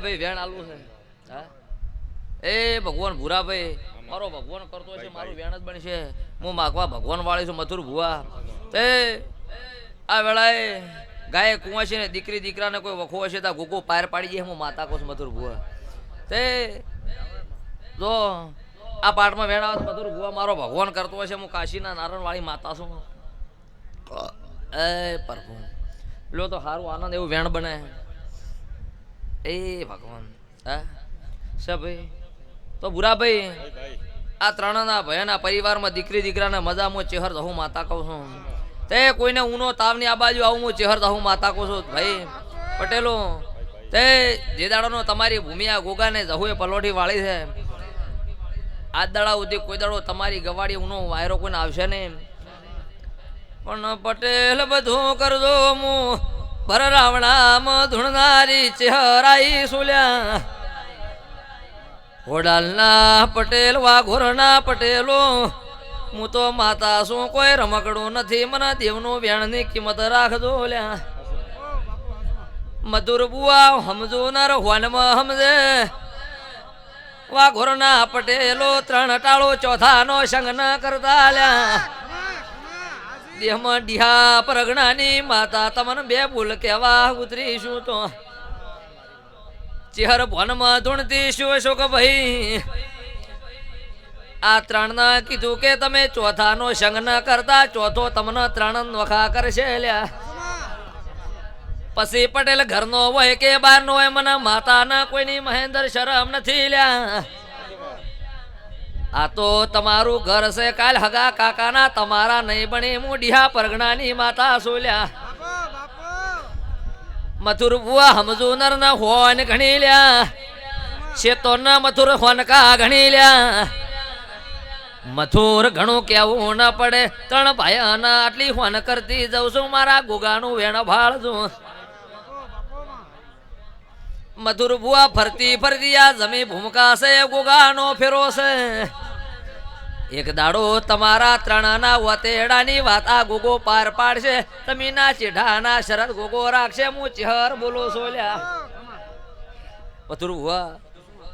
ભાઈ વેણ આલું છે હા એ ભગવાન ભૂરાભાઈ મારો ભગવાન કરતો છે મારું વેણ જ બનશે હું માગવા ભગવાન વાળી છું મથુર ભુવા તે આ વેળાએ ગાય કુંવા છે ને દીકરી દીકરાને કોઈ વખો હશે તો ગોગો પાર પાડી જાય હું માતા કહું છું મથુર ભુવા તે જો આ પાઠમાં વેણ આવે મથુર ભુવા મારો ભગવાન કરતો હશે હું કાશીના નારાયણ વાળી માતા છું એ પ્રભુ લો તો સારું આનંદ એવું વેણ બને એ ભગવાન હા છે ભાઈ તો ભૂરાભાઈ આ ત્રણના ભયના પરિવારમાં દીકરી દીકરાના મજામાં ચેહર હું માતા કહું છું તે કોઈને ઊનો તાવની આ બાજુ આવું હું ચેહર હું માતા કહું છું ભાઈ પટેલો તે જે દાડાનો તમારી ભૂમિ આ ગોગાને જહુએ પલોઠી વાળી છે આજ દાડા સુધી કોઈ દાડો તમારી ગવાડી ઊનો વાયરો કોઈને આવશે નહીં પણ પટેલ બધું કરજો હું ભર રાવણામાં ધૂણનારી ચેહરાઈ સુલ્યા હોડાલના પટેલ વાઘોરના પટેલો હું તો માતા શું કોઈ રમકડું નથી મને દેવનું વેણની કિંમત રાખજો લ્યા મધુર બુઆ સમજો નર હોનમાં સમજે વાઘોરના પટેલો ત્રણ ટાળો ચોથાનો સંગ ન કરતા લ્યા દેહમાં ડીહા પ્રગણાની માતા તમને બે ભૂલ કેવા ઉતરીશું તો ચેહર ભવનમાં ધૂણતી શું શું કે ભાઈ આ ત્રણ ના કીધું કે તમે ચોથાનો સંગ ન કરતા ચોથો તમને ત્રણ નોખા કરશે લ્યા પછી પટેલ ઘરનો હોય કે બહારનો હોય મને માતાના કોઈની મહેન્દ્ર શરમ નથી લ્યા આ તો તમારું ઘર છે કાલ હગા કાકાના તમારા નહીં બની હું ડીહા પરગણાની માતા સોલ્યા મથુર બુઆ સમજુ નર ના હોન ઘણી લ્યા શેતો ના મથુર હોનકા ઘણી લ્યા મથુર ઘણું કેવું ન પડે ત્રણ ભાઈના આટલી હોન કરતી જઉં છું મારા ગોગાનું વેણ ભાળજું મધુર બુઆ ફરતી ફરતી આ જમી ભૂમકા છે ગોગાનો ફેરો છે એક દાડો તમારા ત્રણના વતેડાની વાત આ ગોગો પાર પાડશે તમીના ચેઢાના શરત ગોગો રાખશે હું ચેહર બોલો સોલ્યા મધુર બુઆ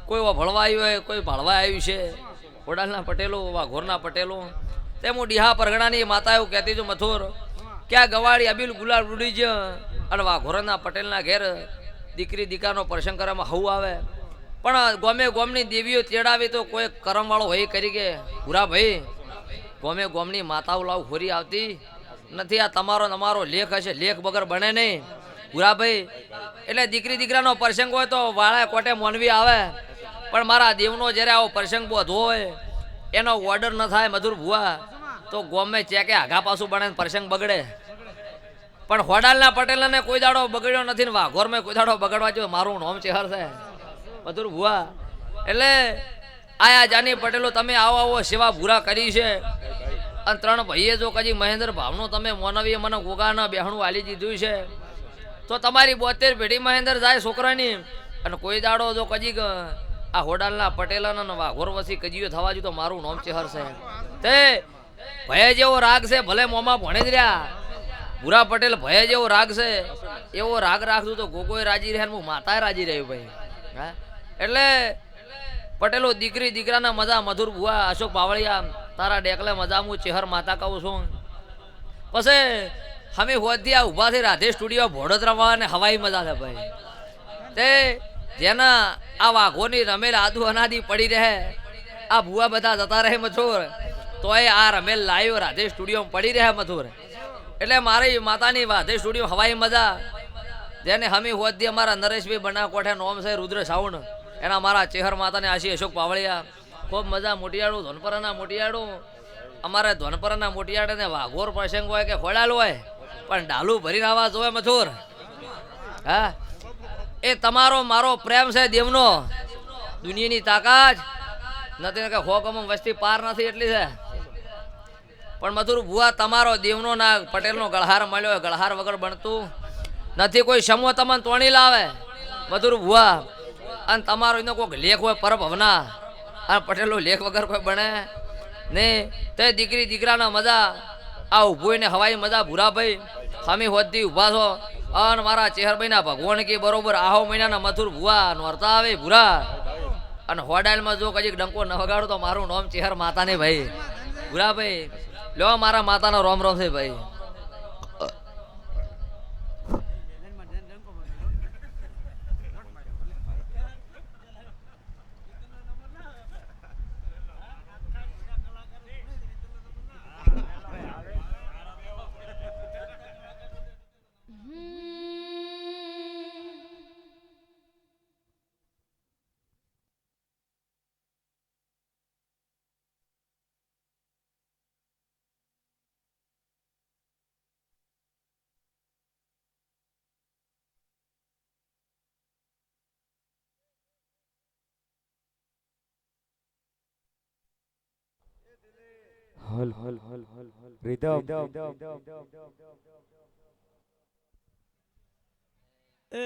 કોઈ ભળવા આવ્યું હોય કોઈ ભાળવા આવ્યું છે હોડાલના પટેલો વાઘોરના પટેલો તે હું ડીહા પરગણાની માતા એવું કહેતી છું મથુર ક્યાં ગવાડી અબીલ ગુલાલ ઉડી જ અને વાઘોરના પટેલના ઘેર દીકરી દીકાનો પ્રસંગ કરવામાં હવું આવે પણ ગોમે ગોમની દેવીઓ તેડાવી તો કોઈ કરમવાળો હોય કરી કે પૂરા ભાઈ ગોમે ગોમની માતાઓ લાવ ખોરી આવતી નથી આ તમારો અમારો લેખ હશે લેખ વગર બને નહીં પૂરા ભાઈ એટલે દીકરી દીકરાનો પ્રસંગ હોય તો વાળા કોટે મોનવી આવે પણ મારા દેવનો જ્યારે આવો પ્રસંગ બધો હોય એનો ઓર્ડર ન થાય મધુર ભુવા તો ગોમે ચેકે આઘા પાછું બને પ્રસંગ બગડે પણ હોડાલના પટેલને કોઈ દાડો બગડ્યો નથી ને વાઘોરમાં કોઈ દાડો બગડવા જો મારું નામ ચેહર છે મધુર ભુવા એટલે આયા જાની પટેલો તમે આવો આવો સેવા ભૂરા કરી છે અને ત્રણ ભાઈએ જો કજી મહેન્દ્ર ભાવનું તમે મોનવીએ મને ગોગાના બેહણું આલી દીધું છે તો તમારી 72 પેઢી મહેન્દ્ર જાય છોકરાની અને કોઈ દાડો જો કજી આ હોડાલના પટેલના વાઘોર વસી કજીઓ થવા જો તો મારું નામ ચેહર છે તે ભય જેવો રાગ છે ભલે મોમાં ભણે જ રહ્યા ભૂરા પટેલ ભય જેવો રાગ છે એવો રાગ રાખતું તો ગોગોય રાજી રહે હું માતાએ રાજી રહ્યું ભાઈ હા એટલે પટેલો દીકરી દીકરાના મજા મધુર ભુવા અશોક બાવળિયા તારા ડેકલે મજા હું ચેહર માતા કહું છું પછી અમે હોદ્યા ઊભા થઈ રાધે સ્ટુડિયો ભોડોદરામાં અને હવાઈ મજા છે ભાઈ તે જેના આ વાઘોની રમેલ આદુ અનાદી પડી રહે આ ભુવા બધા જતા રહે મથુર તોય આ રમેલ લાઈવ રાધે સ્ટુડિયોમાં પડી રહે મથુર એટલે મારી માતાની વાધે સ્ટુડિયો હવાઈ મજા જેને હમી હોદ્ય અમારા નરેશભાઈ બના કોઠે નોમ છે રુદ્ર સાઉન્ડ એના મારા ચેહર માતાને આશી અશોક પાવળિયા ખૂબ મજા મોટિયાળું ધોનપરાના મોટિયાળું અમારે ધોનપરાના મોટિયાળે વાઘોર પ્રસંગ હોય કે ખોડાલ હોય પણ ડાલું ભરીને આવા જોવે મથુર હા એ તમારો મારો પ્રેમ છે દેવનો દુનિયાની તાકાત નથી કે હોકમ વસ્તી પાર નથી એટલી છે પણ મધુર ભુવા તમારો દેવનો ના પટેલનો ગળહાર મળ્યો ગળહાર વગર બનતું નથી કોઈ સમૂહ તમને તોણી લાવે મધુર ભુવા અને તમારો એનો કોઈ લેખ હોય પરભવના આ પટેલો લેખ વગર કોઈ બને ને તે દીકરી દીકરાના મજા આ ઊભું ને હવાઈ મજા ભૂરાભાઈ હમી હોદથી ઊભા છો અન મારા ચેહરભાઈના ભગવાન કે બરોબર આહો મહિનાના મથુર ભુવા નોરતા આવે ભૂરા અને હોડાલમાં જો કજીક ડંકો ન વગાડો તો મારું નામ ચેહર માતાને ભાઈ ભૂરા ભાઈ લ્યો મારા માતાનો રોમ રોમ છે ભાઈ હલ હલ હલ હલ હલ રીધમ એ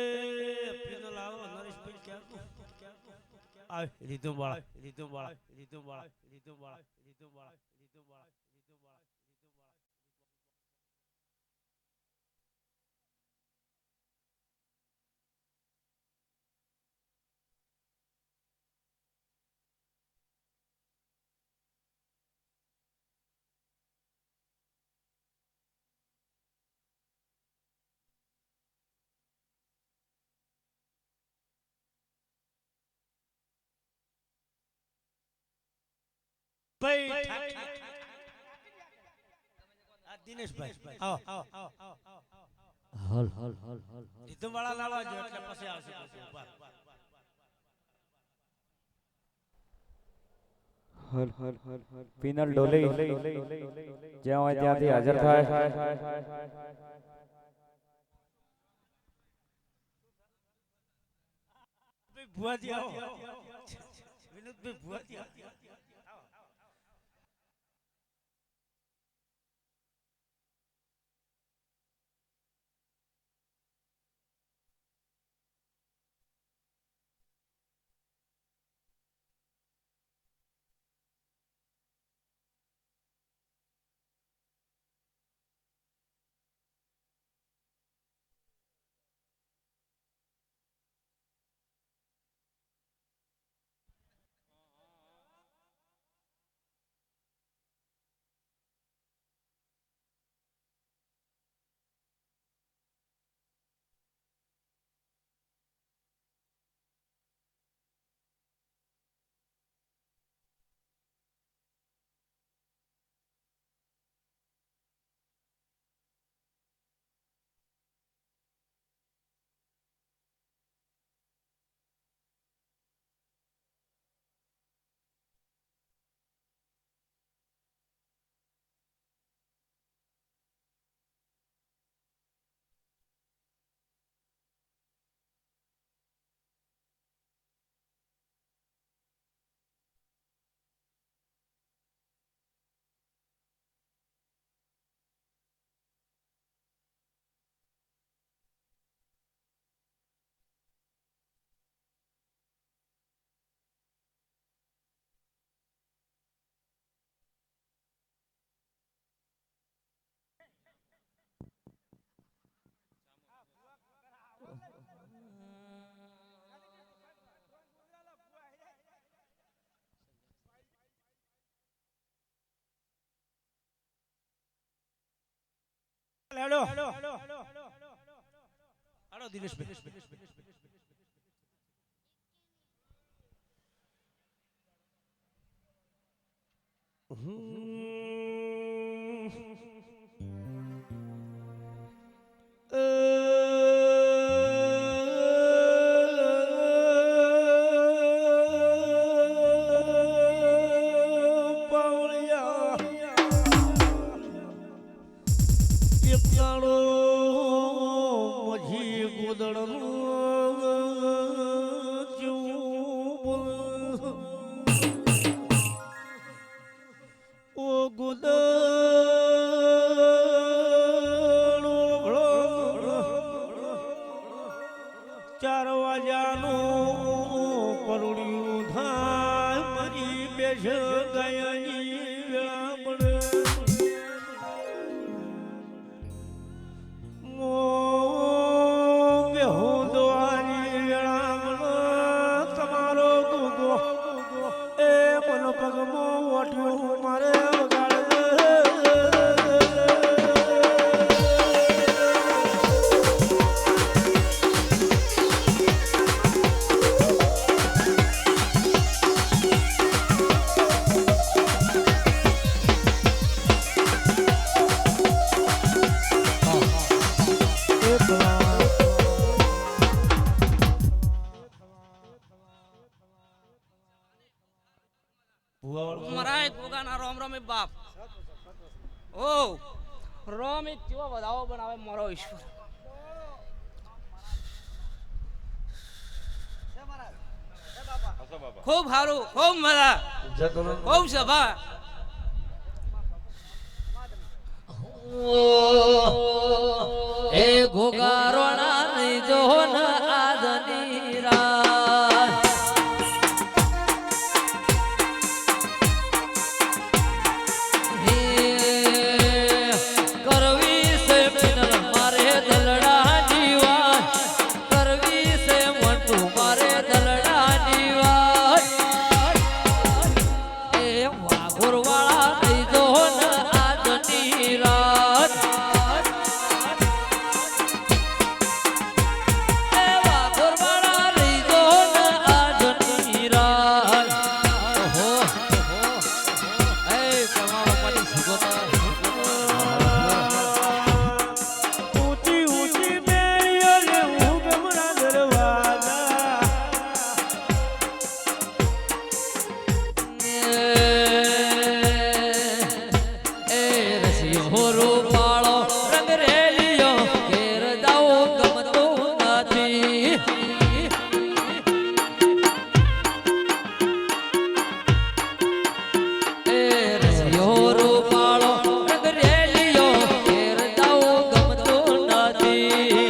પીનો લાવો નરેશભાઈ ક્યાં આ રીધમ વાળા રીધમ વાળા રીધમ વાળા રીધમ વાળા રીધમ વાળા રીધમ વાળા રીધમ વાળા ભાઈ આ દિનેશભાઈ આવો હલ હલ હલ હલ રીધમ વાળા લાવવા જો એટલે પછી આવશે પછી ઉભા હલ હલ હલ હલ પિનલ ડોલે જ્યાં હોય ત્યાંથી હાજર થાય ભાઈ ભુવાજી આવો વિનોદભાઈ ભુવાજી આવો હેલો હાલો દિનેશભાઈ ચાર વાગ્યાનું પરુડિયું થાય મરી બેસ ગયાની વેળામણ. રોમે બાપ ઓ રોમે કેવો વધાવો બનાવે મારો ઈશ્વર ખૂબ સારું ખૂબ મજા ખૂબ સભા એ ઘોઘારોણા નહીં જો ન આજની રાત હે કરવી છે પિનલ મારે દલડાની વાત કરવી છે મોટુ મારે દલડાની વાત એ વાઘોરવાળા નહીં જો ન આજની રાત ઊંચી ઊંચી બેડીઓ ને હું ગમરા દરવાજા એ રસિયો રૂપાળો રંગ રેલિયો ઘેર જાઉં ગમતું નથી એ રસિયો રૂપાળો રંગ રેલિયો ઘેર જાઉં ગમતું નથી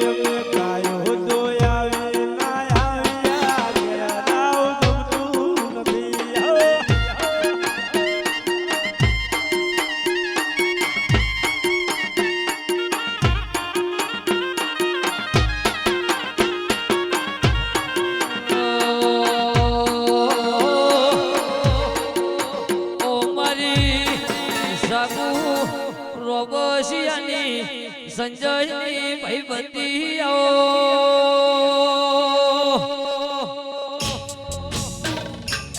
અમે કાયો દોયાવે ના આવ્યા ઘેર રાવ ગમતું નથી ઓ મારી સાગુ રોબોશિયાની સંજયની ભાઈબંધી આવો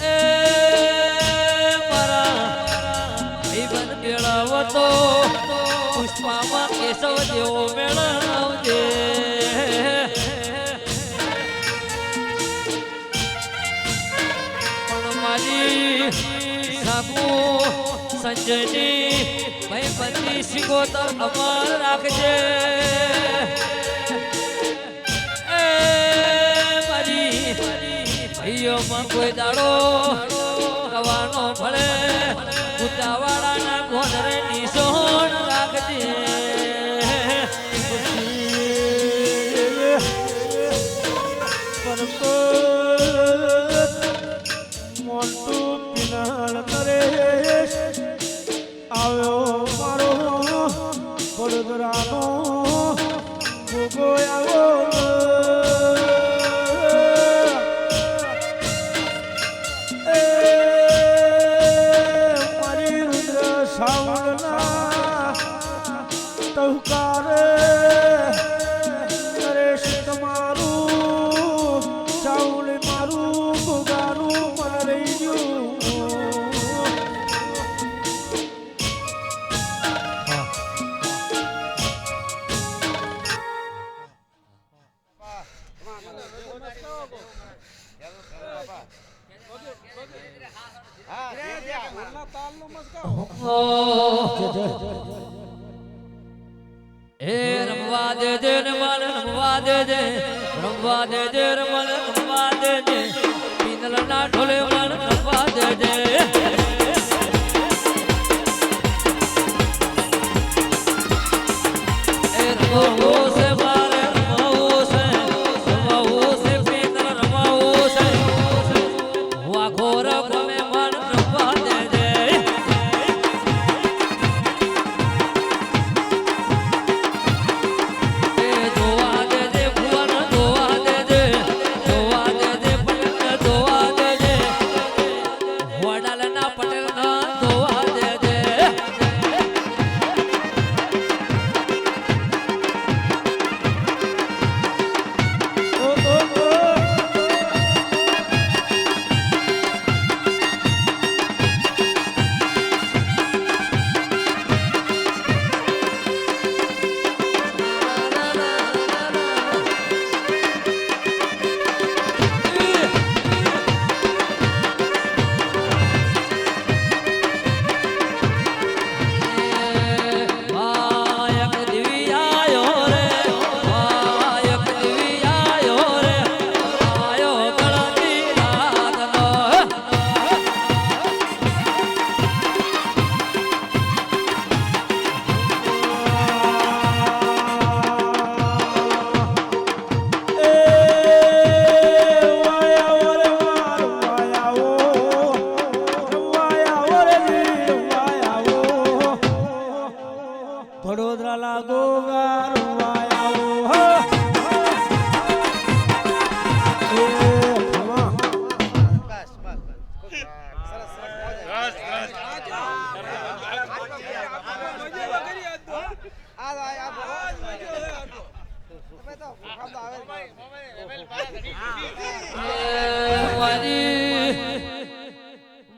એ મારા ભાઈબંધ મેળાવો તો પુષ્પામાં કેશવ જેવો મેળવજે પણ મારી સાગુ સંજયની ભાઈબંધી શિકોતર અમર રાખજે એ મારી ભાઈઓમાં કોઈ દાડો કવાનો ભળે ઉતાવાળાના ઘોડરે નિશોણ રાખજે મોટું પિનાળ નરેશ આવ્યો મારો વડોદરાનો ભોગો આવ્યો એ મારી રુદ્ર સાવળના ટહુકારે નરેશ તમારું સાવળ મારું ભોગાનું મન રહી ગયું એ રમવા દેજે ને મને રમવા દેજે રમવા દેજે રે મને રમવા દેજે પિનલના ઢોલે મને રમવા દેજે એ રમવો છે મારે રમવો છે પિનલ રમવો છે વાઘોર ગમે મને રમવા દેજે વડોદરા લાગો ગારવાયો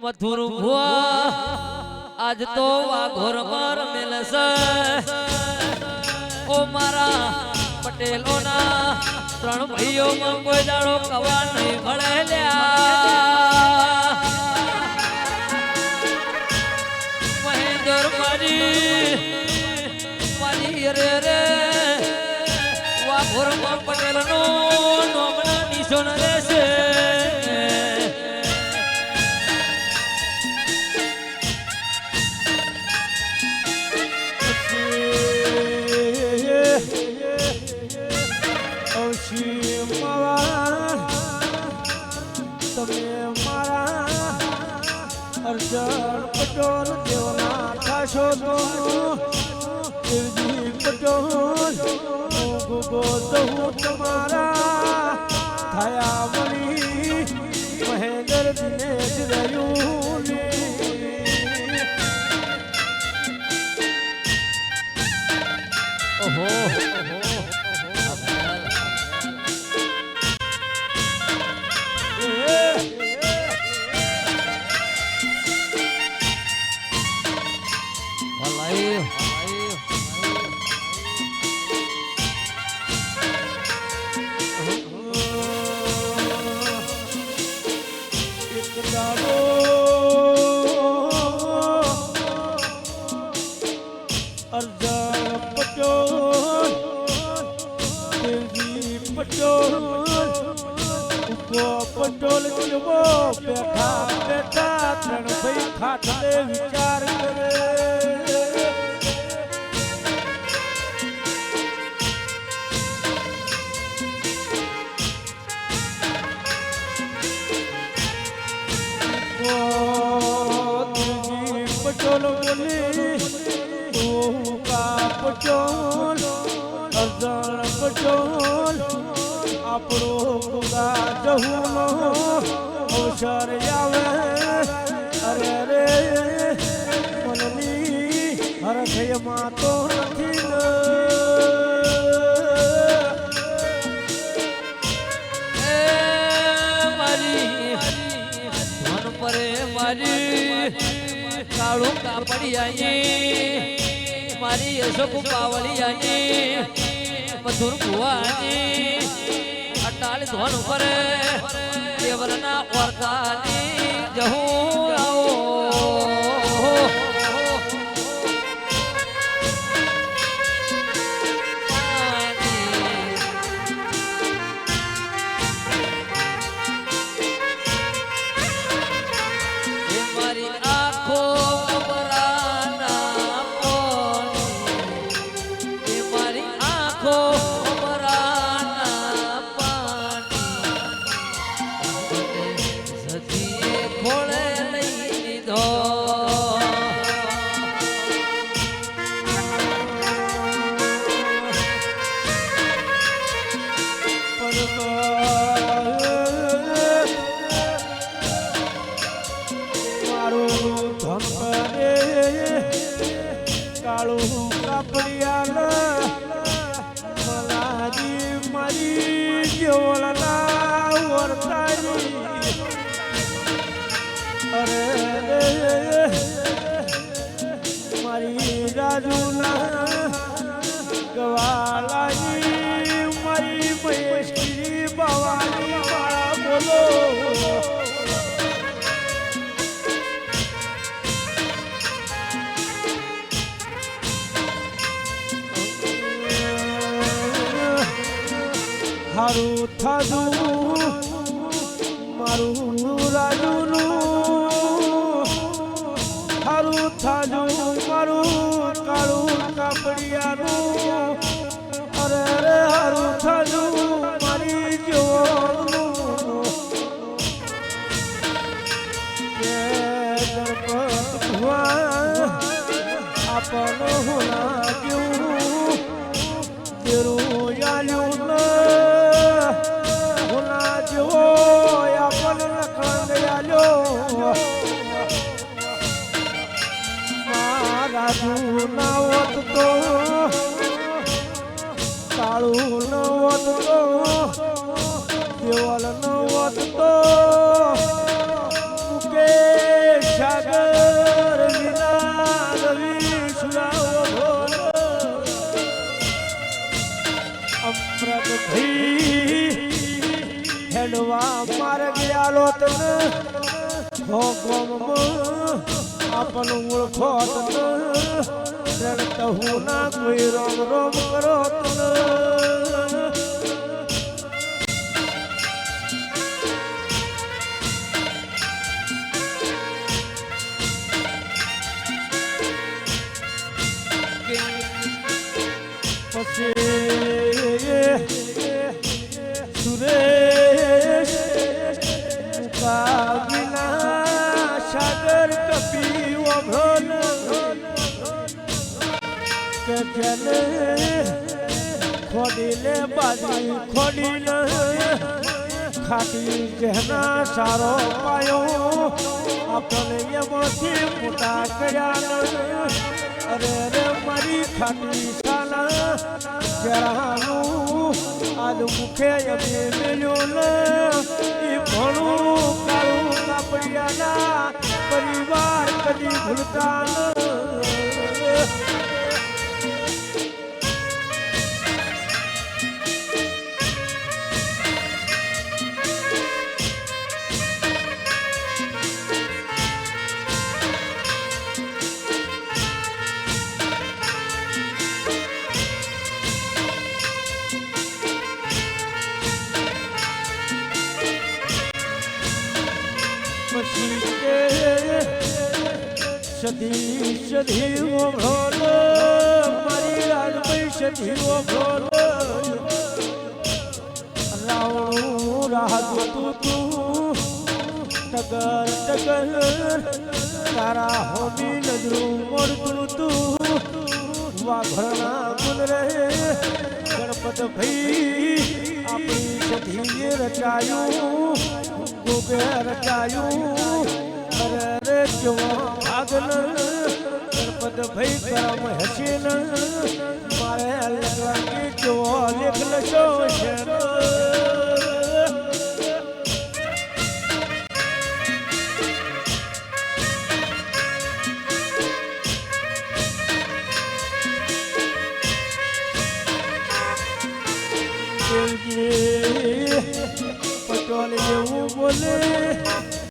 મથુર ભુવા આજ તો વાઘોર માર મેલસ ઓ મારા પટેલોના ત્રણ ભાઈઓમાં કોઈ દાડો કવા નહીં ભળેલ્યા મહેન્દ્ર મારી રે રે વાઘોર માં પટેલ નો નોમના નિશાન રહેશે અર્જણ પટોલ દેવના થાશો તો દેવજી પટોલ ગોગો દહું તમારા થયા મળી મહેન્દ્ર દિનેશ રહ્યું ને ઓહો અર્જણ પટોલ દેવજી પટોલ પટોલ જેવો બેઠા બેઠા ત્રણ ભાઈ ખાટલે વિચાર કરે પટોલ બોલી પટોલ અર્જણ પટોલ આપણો ગુગા જહુનો અવસર આવે અરે રે મનની હરખયમાં તો નથી મારી કાળું કાપડિયાની મારી અશોક પાવળિયાની મધુર ભુવાની અટાલ ધોન ઉપર કેવલના ઓરતાની જહું આવો કાળું કાપડિયા મલાજી મારી જેવલના વર્તાની અરે મારી રાજુના ગવાલાની મારી મહેશી બાવાની માળા બોલો હારું થાદું મારું રાજુનું હારું થાદું મારું કાળું કાપડિયાનું અરે રે હારું થાદું મારી જોવાનું કે ગણપત ભગવાન આપણો લાગ્યું તેરું આલ્યું ને ભૂલા જેવો આપણને ખંડ આલ્યો મારા જૂના હોત તો કાળું ન હોત તો દેવલ ન હોત તો મુકેશ સાગર વિના રવિ સુરાવો અમૃત ભાઈ હેડવા માર ગયા લોત ને ભોગવમ આપણ ઓળખો રડત હું ના કોઈ રોમ રોમ કરો સુરેશ મુકાબિલા સાગર કપી ઓભળ કે તેને ખોડીલે બાજી ખોડીને ખાટી જેના સારો પાયો આપણે એમાંથી મોટા કર્યા અરે રે મારી ખાટી સાલા જરાનું આજ મુખે અમે મેલ્યો ને એ ભણું કાળું કાપડિયાના પરિવાર કદી ભૂલતા ન સધી સધી ઓભળો મારી રાજભાઈ સધી ઓભળો રાવણું રાહતું તું ટગર ટગર તારા હોમી નજરું મોડતું તું વાઘરના ગુણ રહે ગણપત ભાઈ આપણી સધીએ રચાયું ગોગે રચાયું અરે કેવો આગળ ગણપત ભાઈ કરમ હસીન મારે લગવાની કેવો લેખ લશો છે પટોલ એવું બોલે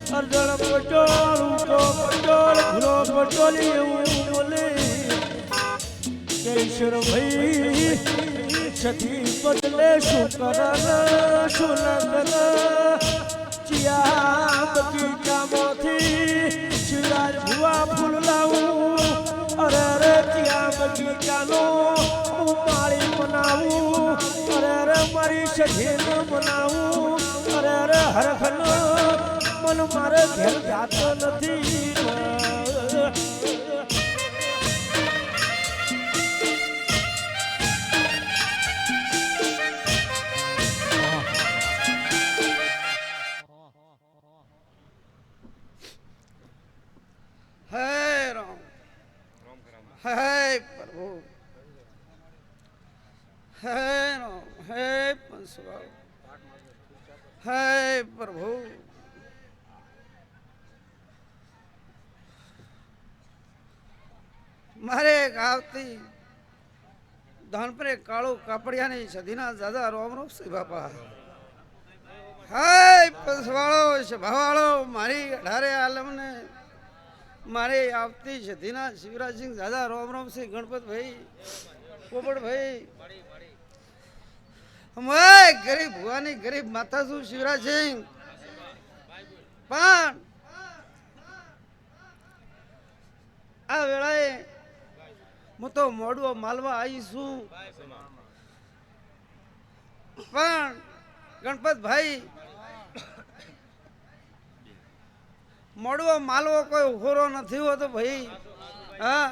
અર્જણ પટોલ ઉઠો પટોલ ભૂલો પટોલ એવું બોલે કેશર ભાઈ સતી બદલે શું કર શું ન કર ચિયા બગીચામાંથી શિવરાજ ભુવા ફૂલ લાવું અરે રે ચિયા બગીચાનો હું માળી બનાવું અરે રે મારી સધીને બનાવું અરે રે હરખનો મન મારે ઘેર જાતો નથી હે રામ હે પ્રભુ હે રામ હે પંસવાળ હે પ્રભુ મારે આવતી ધનપરે કાળું કાપડિયાની સદીના દાદા રોમ રોમ શ્રી બાપા હાય પંસવાળો સભાવાળો મારી અઢારે આલમને મારે આવતી સદીના શિવરાજસિંહ દાદા રોમ રોમ શ્રી ગણપતભાઈ પોપટભાઈ અમે ગરીબ ભુવાની ગરીબ માતા છું શિવરાજસિંહ પણ આ વેળાએ હું તો મોડવો માલવા આવી છું પણ ગણપતભાઈ મોડવો માલવો કોઈ હોરો નથી હોતો ભાઈ હા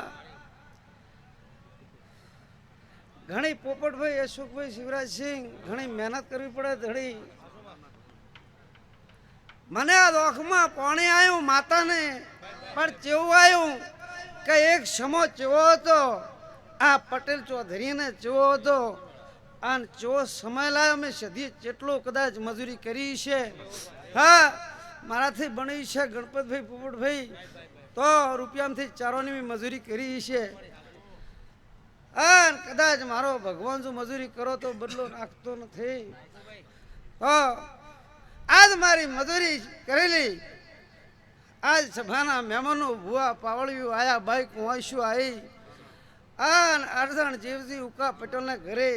ઘણી પોપટભાઈ અશોકભાઈ શિવરાજસિંહ ઘણી મહેનત કરવી પડે ધડી મને આ દોખમાં પાણી આવ્યું માતાને પણ ચેવું આવ્યું કે એક સમો ચેવો હતો આ પટેલ ચૌધરીને ચેવો હતો અને ચેવો સમય લાવ્યો મેં સદી જેટલો કદાચ મજૂરી કરી છે હા મારાથી બની છે ગણપતભાઈ પોપટભાઈ તો રૂપિયામાંથી ચારોની મજૂરી કરી છે અને કદાચ મારો ભગવાન જો મજૂરી કરો તો બદલો નાખતો નથી તો આજ મારી મજૂરી કરેલી આજ સભાના મહેમાનો ભુવા પાવળિયું આયા બાઈક વાંસ્યું આવી અને અડધણ જીવજી ઉકા પટેલના ઘરે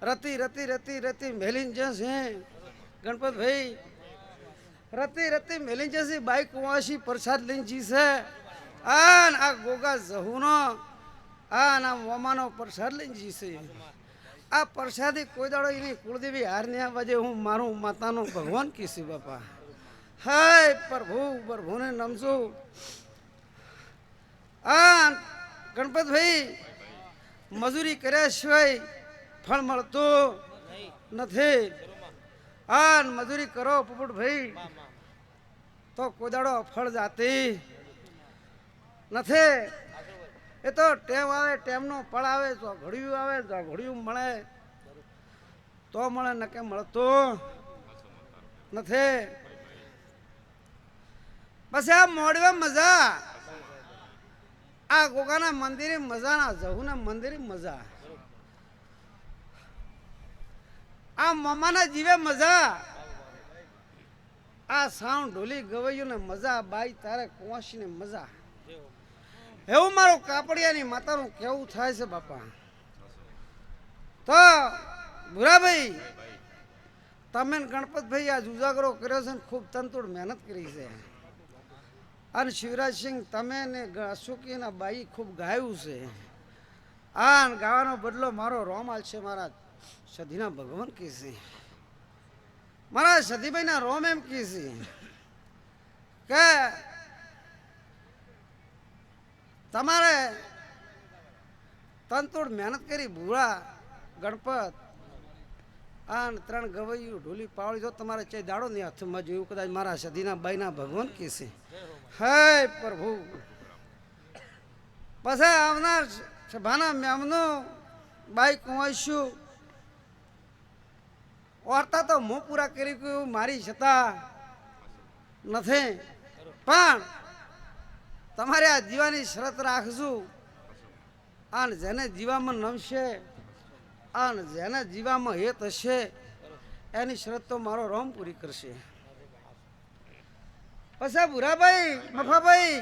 રતી રતી રતી રતી મેલીન જશે ગણપતભાઈ રતી રતી મેલીન જશે બાઈક વાંસી પ્રસાદ લઈને જીશે અને આ ગોગા જહુનો ના મોમાનો પ્રસાદ લઈને જીશે આ પ્રસાદી કોઈ દાડો એની કુળદેવી હારની આ બાજે હું મારું માતાનો ભગવાન કીશું બાપા હાય પ્રભુને નમજો આ ગણપતભાઈ મજૂરી કર્યા સિવાય ફળ મળતું નથી આ મજૂરી કરો પોપટભાઈ તો કોઈ દાડો ફળ જાતી નથી એ તો ટેમ આવે ટેમનો ફળ આવે તો ઘડિયું આવે તો ઘડિયું મળે તો મળે નકે મળતું નથી પછી આ મોડવે મજા આ ગોગાના મંદિરે મજા ના જહુના મંદિરે મજા આ મમાના જીવે મજા આ સાઉન્ડ ઢોલી ગવૈયું ને મજા બાઈ તારે કુંવાસી ને મજા એવું મારું કાપડિયાની માતાનું કેવું થાય છે બાપા તો ભુરાભાઈ તમે ગણપતભાઈ આ ઉજાગરો કર્યો છે ને ખૂબ તનતોડ મહેનત કરી છે અને શિવરાજસિંહ તમે ને અશોકીના બાઈ ખૂબ ગાયું છે આ ગાવાનો બદલો મારો રોમાલ છે મારા સધીના ભગવાન કહે છે મારા સધીભાઈના રોમ એમ કહે છે કે તમારે તનતોડ મહેનત કરી ભૂળા ગણપત આ 3 ગવૈયું ઢોલી પાવળી જો તમારે ચે દાડો ને હાથમાં જોયું કદાચ મારા સધીના બાઈના ભગવાન કહેશે હે પ્રભુ પછી આવનાર સભાના મેમનો બાઈ કુંવાઈશું વાર્તા તો હું પૂરા કરી ગયું મારી છતાં નથી પણ તમારે આ જીવાની શરત રાખજો અને જેને જીવામાં નમશે અને જેને જીવામાં હેત હશે એની શરત તો મારો રોમ પૂરી કરશે પછી ભુરાભાઈ મફાભાઈ